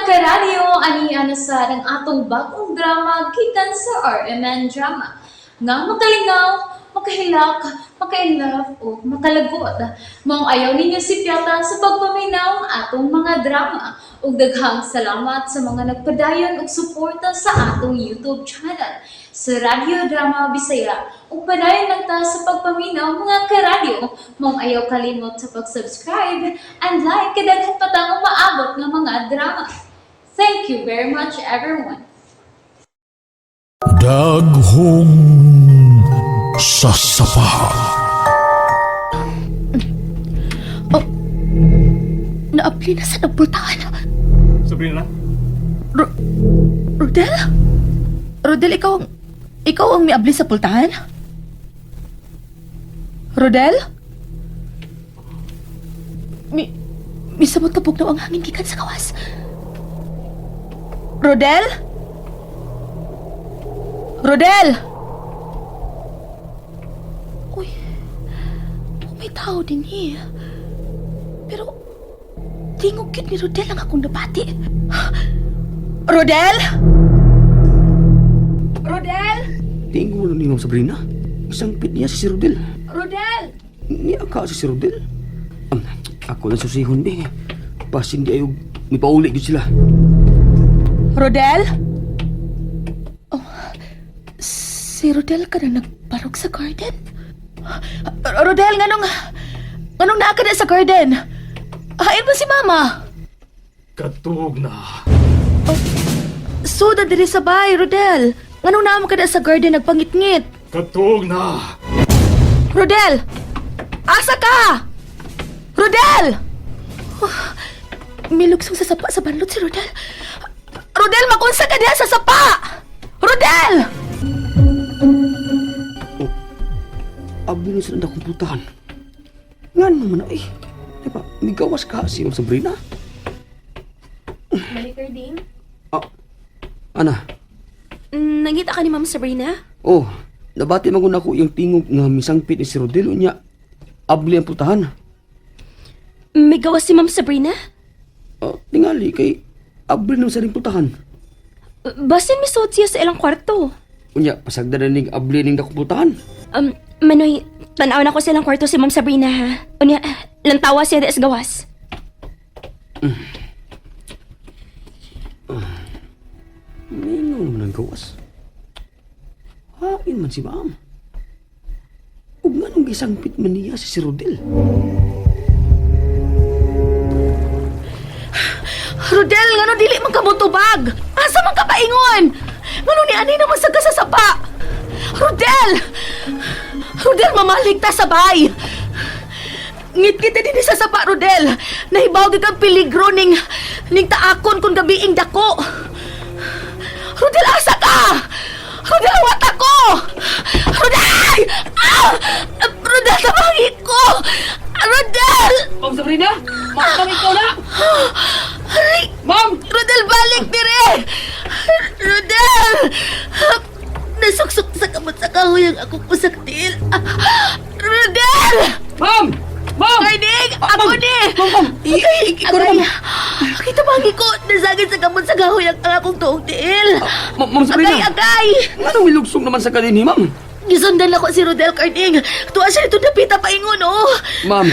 karadyo, aniya na sa ng atong bagong drama gikan sa RMN Drama. Nga makalingaw, makahilak, maka-inlove, o makalagod. Maong ayaw ninyo si Piata sa pagpaminaw ang atong mga drama. Ug daghang salamat sa mga nagpadayon ug suporta sa atong YouTube channel sa Radyo Drama Bisaya. Ug padayon lang ta sa pagpaminaw mga karadyo. Maong ayaw kalimot sa pag-subscribe and like kadaghan pa tang maabot nga mga drama. Thank you very much everyone. Daghong sasapa. Naapli na sa nagpultahan. Sabrina? Rodel? Rodel, ikaw ang miabli sa pultahan? Rodel? Misamot na bugnaw ang hangin gikan sa kawas. Rodel? Rodel! Uy, may tao din eh. Pero, tingog yun ni Rodel ang akong nabati. Rodel? Rodel? Tingin mo na ninong Sabrina. Isang pit niya si Rodel. Rodel? Niya ka si Rodel. Ako lang susihon eh. Pas hindi ayog mipauli yun sila. Rodel? Oh, si Rodel ka na nagbarog sa garden? Rodel, nganong naa ka na sa garden? Hain mo si Mama? Katug na. Suda diri sa bay, Rodel. Nganong naa ka na sa garden nagpangit-ngit? Katug na. Rodel! Asa ka? Rodel! Oh, milugsong sa sapa sa banlot si Rodel. Rodel, makunsa ka diha sa sapa! Rodel! Abli na sila akong pultahan. Nga naman na eh. Diba, may gawas ka si Sabrina. Baliker din? Ana? Nangita ka ni Ma'am Sabrina? Oh, nabati magun ako yung tingog nga misangpit ni si Rodel. Unya, abli ang pultahan. May gawas si Ma'am Sabrina? Tingali kay abli naman sa ring pultahan. Basin misot siya sa ilang kwarto. Unya, pasagda na ning abli ning dakong pultahan. Manoy, tanaw na ko sa ilang kwarto si Ma'am Sabrina ha. Unya, lantawa siya des gawas. Mino naman ang gawas. Hain man si Ma'am. Ug nga nung gisangpit man niya si Rodel. Rodel, ngano dili man ka motubag? Asa man ka paingon? Ngano ni ani naman sa kasasapa? Rodel! Rodel, mamalig ta sa bay. Ngit-ngit din sa sapa, Rodel. Nahibaw gid kang peligro ning taakon kung gabiing dako. Rodel, asa ka? Rodel, awat ako! Rodel! Ah! Rodel, tabangi ko! Rodel! Ma'am Sabrina? Ma'am, ikaw na! Ay! Ma'am! Rodel, balik dire! Rodel! Nasuksok sa kamot sa kahoy ang akong pusaktil. Rodel! Ma'am! Ma'am! Karding! Ako ni! Ma'am! Ikaw na, ma'am! Kita bangi ko! Nasagit sa kamot sa kahoy ang akong tuong tiil. Ma'am Sabrina! Agay! Nga nung milugsong naman sa kanini, Ma'am. Gisundan ako si Rodel, Karding. Tuwa siya nito napita paingon, oh! Ma'am,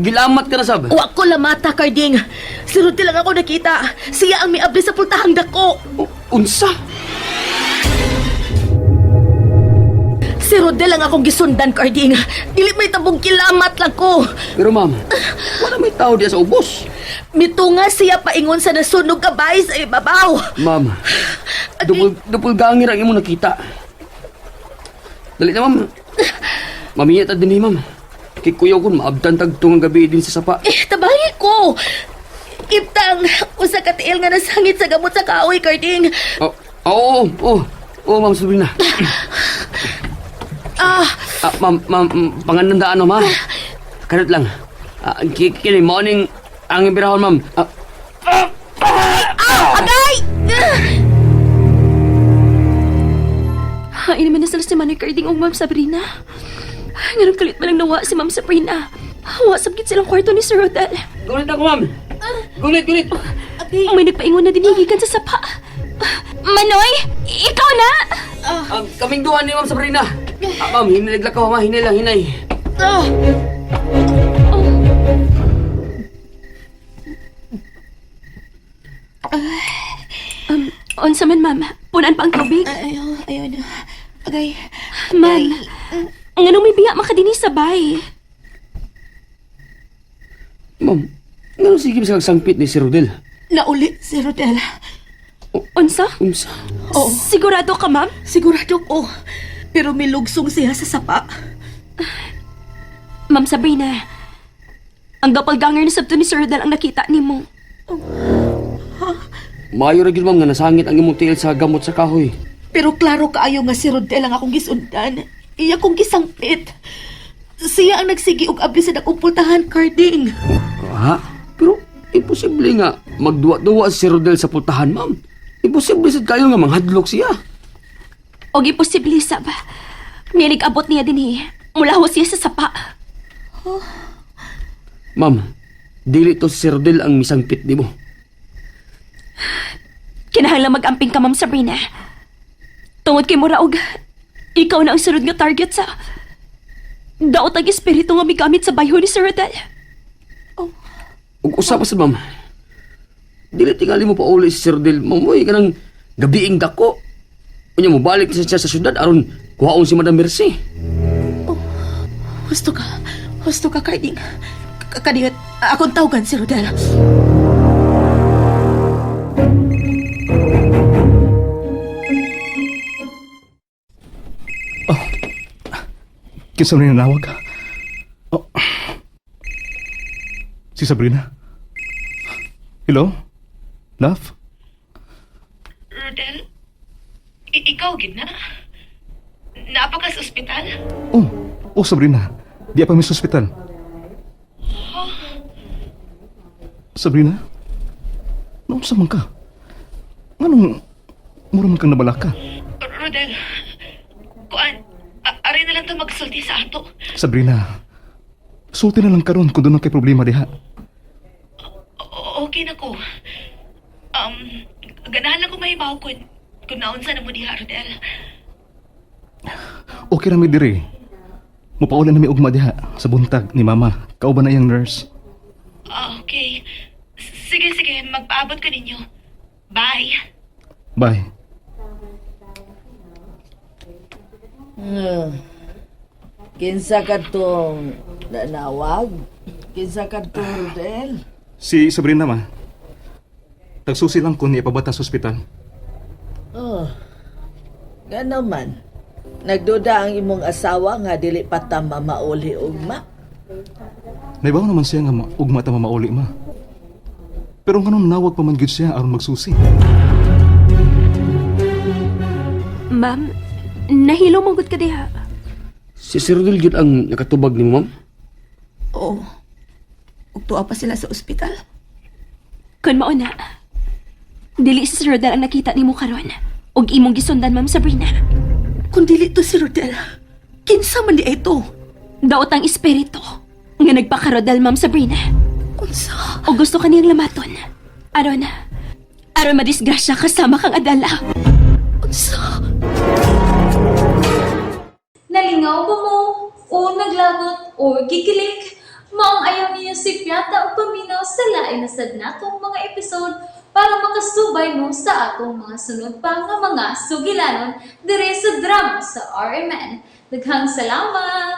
gilamat ka na sab. Wa ko lamata, Karding. Si Rodel ang ako nakita. Siya ang miabli sa pultahang dako. Unsa? Si Rodel ang akong gisundan, Karding. Dili may tabong kilamat lang ko. Pero ma'am, wala may tao diya sa ubos. Mitunga siya paingon sa nasunog kabay sa ibabaw. Ma'am, dupol gangir ang imo nakita. Dali na, ma'am. Mamiyat din ni ma'am. Kay kuya ko, maabtan tagtong ang gabi din sa sapa. Tabangi ko. Iptang, usa ka tiil nga nasangit sa gamot sa kaoy, Karding. Oo, ma'am Sabrina. Ma'am, panganandaan mo, ma'am. Kanot lang. Kini, morning, ang ibirahon, ma'am. Agay! Hain naman na sila si Manoy Carding o Ma'am Sabrina. Ngayon kalit man lang nawa si Ma'am Sabrina. Hawa sabgit silang kwarto ni Sir Rodel. Gulit ako, ma'am! Gulit! May nagpaingon na dinigikan sa sapa. Manoy, ikaw na! Kaming duha ni Ma'am Sabrina. Ma'am, hinilag ka, ma'am. Hinay lang, hinay. Unsa man, ma'am? Punan pa ang tubig? Ayaw na. Agay. Ma'am, nganong may biya makadini sa bay? Ma'am, nga sige sa sangpit ni si Rodel. Nauli si Rodel. Unsa? Unsa? Oo. Sigurado ka, ma'am? Sigurado ko. Pero may lugsong siya sa sapa. Ma'am Sabrina, ang gapalganger ni sabto ni Sir Rodel ang nakita ni mo. Maayo ra gyud ma'am nga nasangit ang imong tiil sa gamot sa kahoy. Pero klaro kaayo nga si Rodel ang akong gisundan. Iya kong gisangpit. Siya ang nagsigi og abli sa dakong pultahan, Carding. Ha? Pero imposible nga magduwa-duwa si Rodel sa pultahan, ma'am. Imposible sad kayo nga manghadlok siya. Og imposible sa ba? Milig abot niya din mula ho siya sa sapa. Ma'am, dili to si Rodel ang misangpit nimo. Kinahanglan mag-amping ka, Ma'am Sabrina. Tungod kay Muraog, ikaw na ang sunod nga target sa... Daot ang espiritu nga migamit sa bayho ni Sir Rodel. Ug usa pa sad, ma'am. Dili tingali mo pa uli si Rodel. Mamoy ka ng gabiing dako. Unya mo balik na siya sa syudad aron kuhaon si Madam Mercy. Husto ka, Carding. Kadiyot, akong tawagan si Rodel. Kinsa rin nanawag ka? Oh. Si Sabrina? Hello? Love? Rodel, ikaw gid na? Naapa ka sa ospital? Oh, Sabrina. Di pa mi sa ospital. Sabrina? Naon sa man ka? Anong mura man kang nabalaka? Rodel, kuan, aray na lang to magsulti sa ato. Sabrina, sulti na lang karon kung doon kay problema diha. Okay na ko. Ganahan lang ko mahibaw kung naunsa na mo diha, Rodel. Okay na mi diri. Mupaulan na mi ugma diha sa buntag ni Mama. Kauban na iyang nurse. Okay. Sige, magpaabot ko ninyo. Bye. Bye. Kinsa ka tong nanawag? Kinsa ka tong Rodel? Si Sabrina, ma. Tagsusi lang kung ipabata sa ospital. Oh, nga naman. Nagduda ang imong asawa nga dili pa ta mamauli ugma. Naibaw naman siya nga ugma ta mamauli, ma. Pero ganun nawag pa man gyud siya aron magsusi. Ma'am, nahilo mong gud ka diha. Si Sir Rodel gyud ang nakatubag ni ma'am. Oo. Ug tuwa pa sila sa ospital. Kun mao na, dili si Sir Rodel ang nakita nimo karon. Og imong gisundan, Ma'am Sabrina. Kung dili to si Rodel, kinsa man di ito? Daot ang espiritu nga nagpakarodel, Ma'am Sabrina. Unsa? O gusto ka niyang lamaton. Aron madisgrasya kasama kang adala. Unsa? Nalingaw ba mo? O naglagot? O gikilik? Maong ayaw niyo si Piata o paminaw sa lain na sad natong mga episode para makasubay mo sa atong mga sunod pa nga mga sugilanon dire sa drama sa RMN. Daghang salamat!